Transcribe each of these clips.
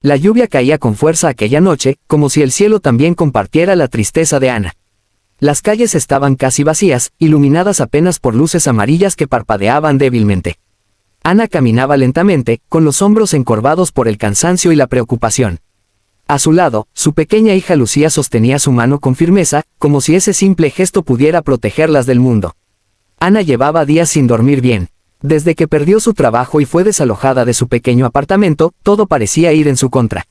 La lluvia caía con fuerza aquella noche, como si el cielo también compartiera la tristeza de Ana. Las calles estaban casi vacías, iluminadas apenas por luces amarillas que parpadeaban débilmente. Ana caminaba lentamente, con los hombros encorvados por el cansancio y la preocupación. A su lado, su pequeña hija Lucía sostenía su mano con firmeza, como si ese simple gesto pudiera protegerlas del mundo. Ana llevaba días sin dormir bien. Desde que perdió su trabajo y fue desalojada de su pequeño apartamento, todo parecía ir en su contra.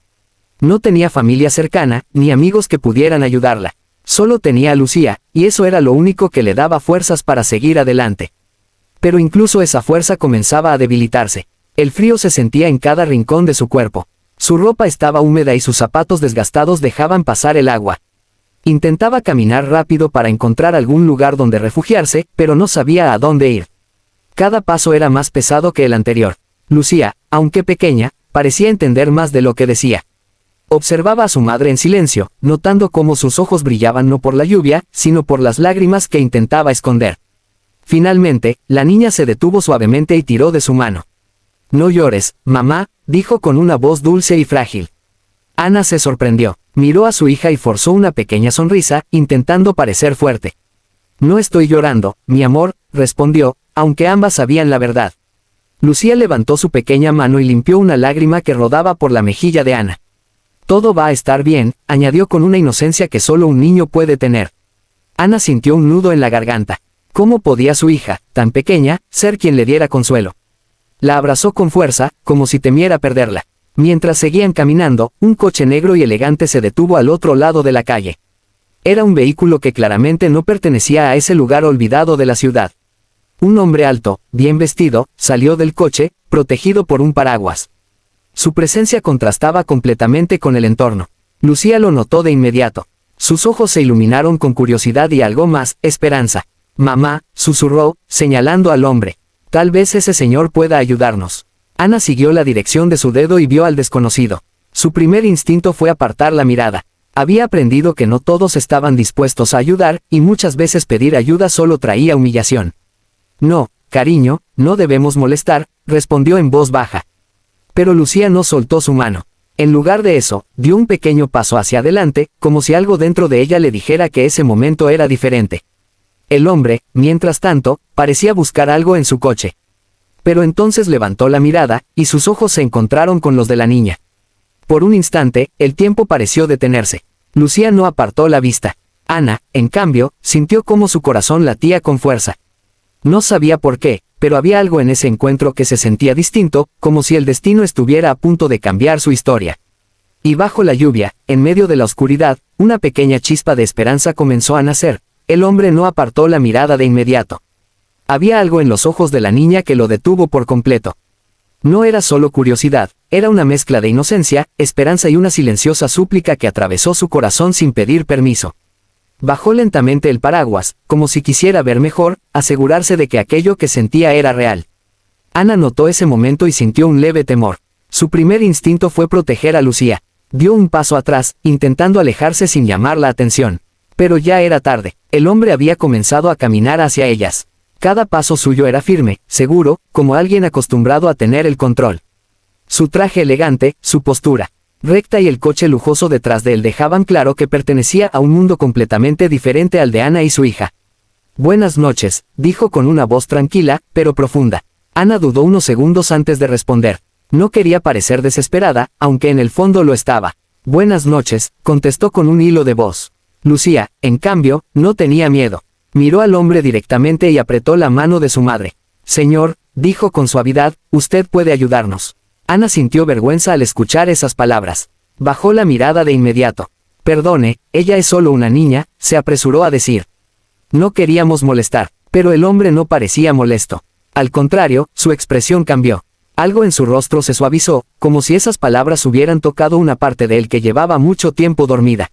No tenía familia cercana, ni amigos que pudieran ayudarla. Solo tenía a Lucía, y eso era lo único que le daba fuerzas para seguir adelante. Pero incluso esa fuerza comenzaba a debilitarse. El frío se sentía en cada rincón de su cuerpo. Su ropa estaba húmeda y sus zapatos desgastados dejaban pasar el agua. Intentaba caminar rápido para encontrar algún lugar donde refugiarse, pero no sabía a dónde ir. Cada paso era más pesado que el anterior. Lucía, aunque pequeña, parecía entender más de lo que decía. Observaba a su madre en silencio, notando cómo sus ojos brillaban no por la lluvia, sino por las lágrimas que intentaba esconder. Finalmente, la niña se detuvo suavemente y tiró de su mano. «No llores, mamá», dijo con una voz dulce y frágil. Ana se sorprendió, miró a su hija y forzó una pequeña sonrisa, intentando parecer fuerte. «No estoy llorando, mi amor», respondió, aunque ambas sabían la verdad. Lucía levantó su pequeña mano y limpió una lágrima que rodaba por la mejilla de Ana. «Todo va a estar bien», añadió con una inocencia que solo un niño puede tener. Ana sintió un nudo en la garganta. ¿Cómo podía su hija, tan pequeña, ser quien le diera consuelo? La abrazó con fuerza, como si temiera perderla. Mientras seguían caminando, un coche negro y elegante se detuvo al otro lado de la calle. Era un vehículo que claramente no pertenecía a ese lugar olvidado de la ciudad. Un hombre alto, bien vestido, salió del coche, protegido por un paraguas. Su presencia contrastaba completamente con el entorno. Lucía lo notó de inmediato. Sus ojos se iluminaron con curiosidad y algo más, esperanza. «Mamá», susurró, señalando al hombre. «Tal vez ese señor pueda ayudarnos». Ana siguió la dirección de su dedo y vio al desconocido. Su primer instinto fue apartar la mirada. Había aprendido que no todos estaban dispuestos a ayudar, y muchas veces pedir ayuda solo traía humillación. «No, cariño, no debemos molestar», respondió en voz baja. Pero Lucía no soltó su mano. En lugar de eso, dio un pequeño paso hacia adelante, como si algo dentro de ella le dijera que ese momento era diferente. El hombre, mientras tanto, parecía buscar algo en su coche. Pero entonces levantó la mirada, y sus ojos se encontraron con los de la niña. Por un instante, el tiempo pareció detenerse. Lucía no apartó la vista. Ana, en cambio, sintió cómo su corazón latía con fuerza. No sabía por qué, pero había algo en ese encuentro que se sentía distinto, como si el destino estuviera a punto de cambiar su historia. Y bajo la lluvia, en medio de la oscuridad, una pequeña chispa de esperanza comenzó a nacer. El hombre no apartó la mirada de inmediato. Había algo en los ojos de la niña que lo detuvo por completo. No era solo curiosidad, era una mezcla de inocencia, esperanza y una silenciosa súplica que atravesó su corazón sin pedir permiso. Bajó lentamente el paraguas, como si quisiera ver mejor, asegurarse de que aquello que sentía era real. Ana notó ese momento y sintió un leve temor. Su primer instinto fue proteger a Lucía. Dio un paso atrás, intentando alejarse sin llamar la atención. Pero ya era tarde. El hombre había comenzado a caminar hacia ellas. Cada paso suyo era firme, seguro, como alguien acostumbrado a tener el control. Su traje elegante, su postura recta y el coche lujoso detrás de él dejaban claro que pertenecía a un mundo completamente diferente al de Ana y su hija. «Buenas noches», dijo con una voz tranquila, pero profunda. Ana dudó unos segundos antes de responder. No quería parecer desesperada, aunque en el fondo lo estaba. «Buenas noches», contestó con un hilo de voz. Lucía, en cambio, no tenía miedo. Miró al hombre directamente y apretó la mano de su madre. «Señor», dijo con suavidad, «usted puede ayudarnos». Ana sintió vergüenza al escuchar esas palabras. Bajó la mirada de inmediato. «Perdone, ella es solo una niña», se apresuró a decir. No queríamos molestar, pero el hombre no parecía molesto. Al contrario, su expresión cambió. Algo en su rostro se suavizó, como si esas palabras hubieran tocado una parte de él que llevaba mucho tiempo dormida.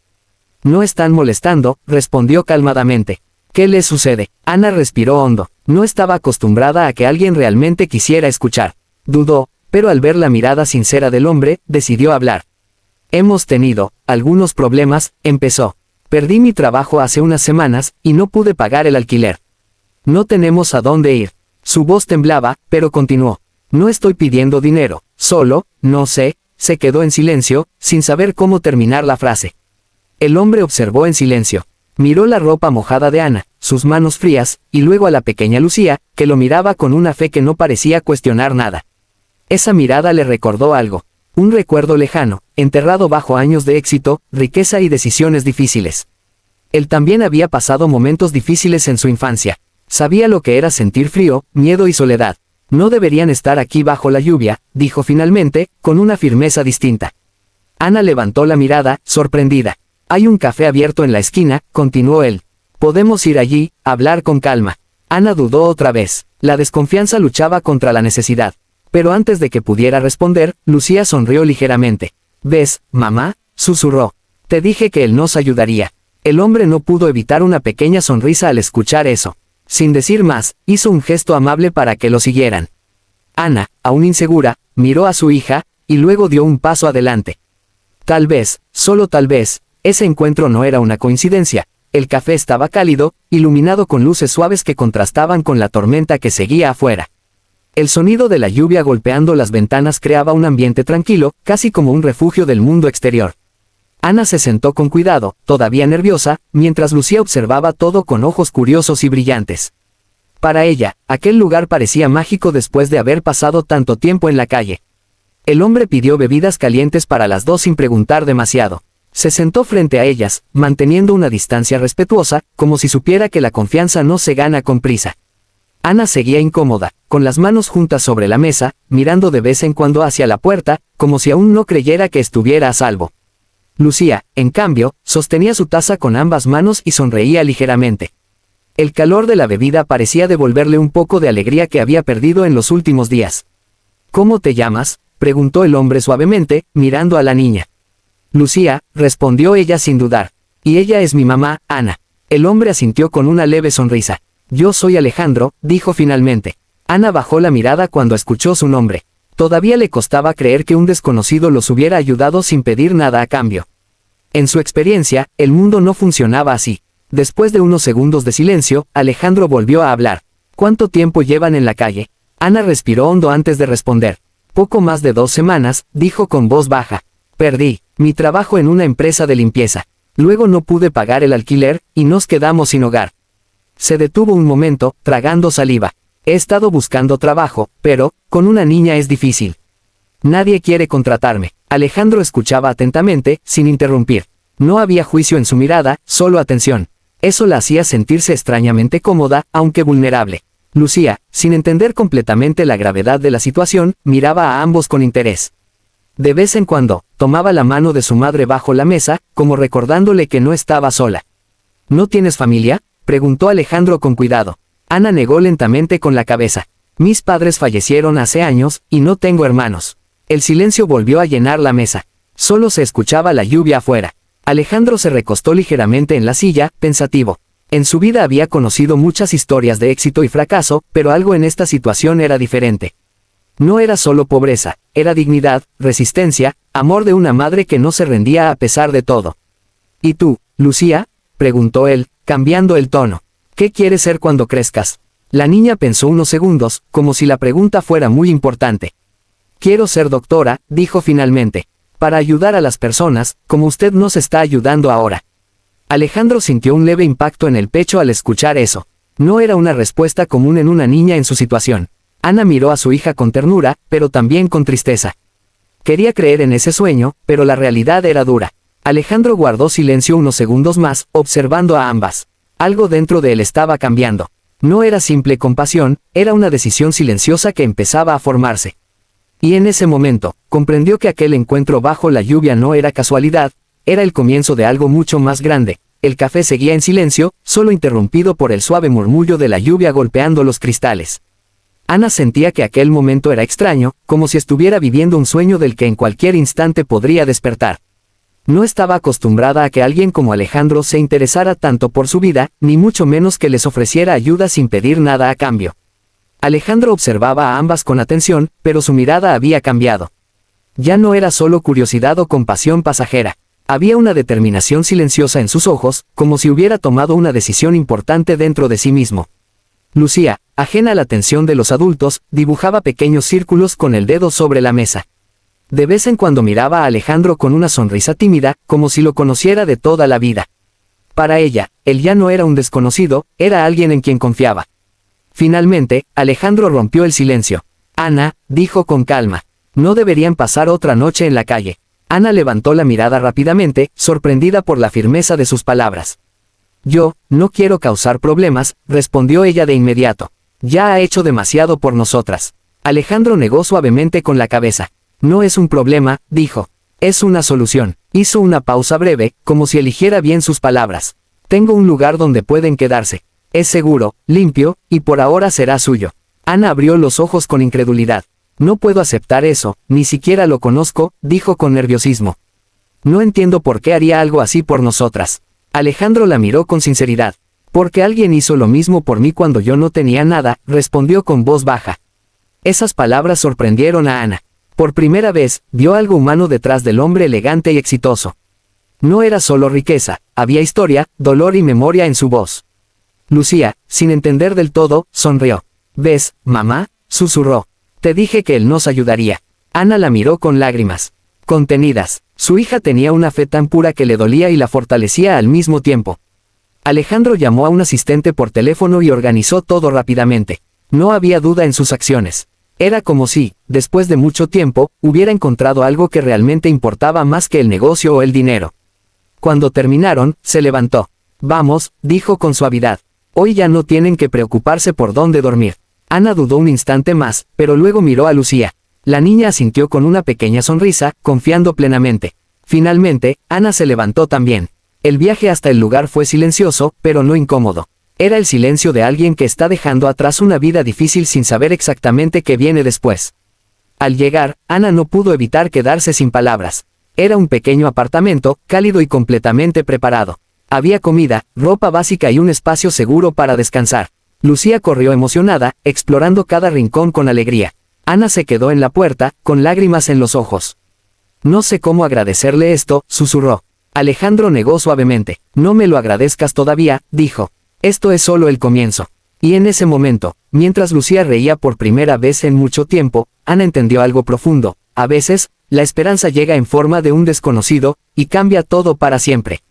«No están molestando», respondió calmadamente. «¿Qué le sucede?». Ana respiró hondo. No estaba acostumbrada a que alguien realmente quisiera escuchar. Dudó, pero al ver la mirada sincera del hombre, decidió hablar. «Hemos tenido algunos problemas», empezó. «Perdí mi trabajo hace unas semanas, y no pude pagar el alquiler. No tenemos a dónde ir». Su voz temblaba, pero continuó. «No estoy pidiendo dinero, solo, no sé, se quedó en silencio, sin saber cómo terminar la frase. El hombre observó en silencio. Miró la ropa mojada de Ana, sus manos frías, y luego a la pequeña Lucía, que lo miraba con una fe que no parecía cuestionar nada. Esa mirada le recordó algo. Un recuerdo lejano, enterrado bajo años de éxito, riqueza y decisiones difíciles. Él también había pasado momentos difíciles en su infancia. Sabía lo que era sentir frío, miedo y soledad. No deberían estar aquí bajo la lluvia, dijo finalmente, con una firmeza distinta. Ana levantó la mirada, sorprendida. Hay un café abierto en la esquina, continuó él. Podemos ir allí, hablar con calma. Ana dudó otra vez. La desconfianza luchaba contra la necesidad. Pero antes de que pudiera responder, Lucía sonrió ligeramente. ¿Ves, mamá?, susurró. Te dije que él nos ayudaría. El hombre no pudo evitar una pequeña sonrisa al escuchar eso. Sin decir más, hizo un gesto amable para que lo siguieran. Ana, aún insegura, miró a su hija, y luego dio un paso adelante. Tal vez, solo tal vez, ese encuentro no era una coincidencia. El café estaba cálido, iluminado con luces suaves que contrastaban con la tormenta que seguía afuera. El sonido de la lluvia golpeando las ventanas creaba un ambiente tranquilo, casi como un refugio del mundo exterior. Ana se sentó con cuidado, todavía nerviosa, mientras Lucía observaba todo con ojos curiosos y brillantes. Para ella, aquel lugar parecía mágico después de haber pasado tanto tiempo en la calle. El hombre pidió bebidas calientes para las dos sin preguntar demasiado. Se sentó frente a ellas, manteniendo una distancia respetuosa, como si supiera que la confianza no se gana con prisa. Ana seguía incómoda, con las manos juntas sobre la mesa, mirando de vez en cuando hacia la puerta, como si aún no creyera que estuviera a salvo. Lucía, en cambio, sostenía su taza con ambas manos y sonreía ligeramente. El calor de la bebida parecía devolverle un poco de alegría que había perdido en los últimos días. ¿Cómo te llamas?, preguntó el hombre suavemente, mirando a la niña. Lucía, respondió ella sin dudar. Y ella es mi mamá, Ana. El hombre asintió con una leve sonrisa. Yo soy Alejandro, dijo finalmente. Ana bajó la mirada cuando escuchó su nombre. Todavía le costaba creer que un desconocido los hubiera ayudado sin pedir nada a cambio. En su experiencia, el mundo no funcionaba así. Después de unos segundos de silencio, Alejandro volvió a hablar. ¿Cuánto tiempo llevan en la calle? Ana respiró hondo antes de responder. Poco más de 2 semanas, dijo con voz baja. Perdí mi trabajo en una empresa de limpieza. Luego no pude pagar el alquiler, y nos quedamos sin hogar. Se detuvo un momento, tragando saliva. He estado buscando trabajo, pero, con una niña es difícil. Nadie quiere contratarme. Alejandro escuchaba atentamente, sin interrumpir. No había juicio en su mirada, solo atención. Eso la hacía sentirse extrañamente cómoda, aunque vulnerable. Lucía, sin entender completamente la gravedad de la situación, miraba a ambos con interés. De vez en cuando, tomaba la mano de su madre bajo la mesa, como recordándole que no estaba sola. ¿No tienes familia?, preguntó Alejandro con cuidado. Ana negó lentamente con la cabeza. Mis padres fallecieron hace años, y no tengo hermanos. El silencio volvió a llenar la mesa. Solo se escuchaba la lluvia afuera. Alejandro se recostó ligeramente en la silla, pensativo. En su vida había conocido muchas historias de éxito y fracaso, pero algo en esta situación era diferente. No era solo pobreza, era dignidad, resistencia, amor de una madre que no se rendía a pesar de todo. ¿Y tú, Lucía?, preguntó él, cambiando el tono. ¿Qué quieres ser cuando crezcas? La niña pensó unos segundos, como si la pregunta fuera muy importante. Quiero ser doctora, dijo finalmente. Para ayudar a las personas, como usted nos está ayudando ahora. Alejandro sintió un leve impacto en el pecho al escuchar eso. No era una respuesta común en una niña en su situación. Ana miró a su hija con ternura, pero también con tristeza. Quería creer en ese sueño, pero la realidad era dura. Alejandro guardó silencio unos segundos más, observando a ambas. Algo dentro de él estaba cambiando. No era simple compasión, era una decisión silenciosa que empezaba a formarse. Y en ese momento, comprendió que aquel encuentro bajo la lluvia no era casualidad, era el comienzo de algo mucho más grande. El café seguía en silencio, solo interrumpido por el suave murmullo de la lluvia golpeando los cristales. Ana sentía que aquel momento era extraño, como si estuviera viviendo un sueño del que en cualquier instante podría despertar. No estaba acostumbrada a que alguien como Alejandro se interesara tanto por su vida, ni mucho menos que les ofreciera ayuda sin pedir nada a cambio. Alejandro observaba a ambas con atención, pero su mirada había cambiado. Ya no era solo curiosidad o compasión pasajera. Había una determinación silenciosa en sus ojos, como si hubiera tomado una decisión importante dentro de sí mismo. Lucía, ajena a la atención de los adultos, dibujaba pequeños círculos con el dedo sobre la mesa. De vez en cuando miraba a Alejandro con una sonrisa tímida, como si lo conociera de toda la vida. Para ella, él ya no era un desconocido, era alguien en quien confiaba. Finalmente, Alejandro rompió el silencio. Ana, dijo con calma, no deberían pasar otra noche en la calle. Ana levantó la mirada rápidamente, sorprendida por la firmeza de sus palabras. Yo, no quiero causar problemas, respondió ella de inmediato. Ya ha hecho demasiado por nosotras. Alejandro negó suavemente con la cabeza. No es un problema, dijo. Es una solución. Hizo una pausa breve, como si eligiera bien sus palabras. Tengo un lugar donde pueden quedarse. Es seguro, limpio, y por ahora será suyo. Ana abrió los ojos con incredulidad. No puedo aceptar eso, ni siquiera lo conozco, dijo con nerviosismo. No entiendo por qué haría algo así por nosotras. Alejandro la miró con sinceridad. Porque alguien hizo lo mismo por mí cuando yo no tenía nada, respondió con voz baja. Esas palabras sorprendieron a Ana. Por primera vez, vio algo humano detrás del hombre elegante y exitoso. No era solo riqueza, había historia, dolor y memoria en su voz. Lucía, sin entender del todo, sonrió. ¿Ves, mamá?, susurró. Te dije que él nos ayudaría. Ana la miró con lágrimas contenidas. Su hija tenía una fe tan pura que le dolía y la fortalecía al mismo tiempo. Alejandro llamó a un asistente por teléfono y organizó todo rápidamente. No había duda en sus acciones. Era como si, después de mucho tiempo, hubiera encontrado algo que realmente importaba más que el negocio o el dinero. Cuando terminaron, se levantó. Vamos, dijo con suavidad. Hoy ya no tienen que preocuparse por dónde dormir. Ana dudó un instante más, pero luego miró a Lucía. La niña asintió con una pequeña sonrisa, confiando plenamente. Finalmente, Ana se levantó también. El viaje hasta el lugar fue silencioso, pero no incómodo. Era el silencio de alguien que está dejando atrás una vida difícil sin saber exactamente qué viene después. Al llegar, Ana no pudo evitar quedarse sin palabras. Era un pequeño apartamento, cálido y completamente preparado. Había comida, ropa básica y un espacio seguro para descansar. Lucía corrió emocionada, explorando cada rincón con alegría. Ana se quedó en la puerta, con lágrimas en los ojos. No sé cómo agradecerle esto, susurró. Alejandro negó suavemente. No me lo agradezcas todavía, dijo. Esto es solo el comienzo. Y en ese momento, mientras Lucía reía por primera vez en mucho tiempo, Ana entendió algo profundo. A veces, la esperanza llega en forma de un desconocido, y cambia todo para siempre.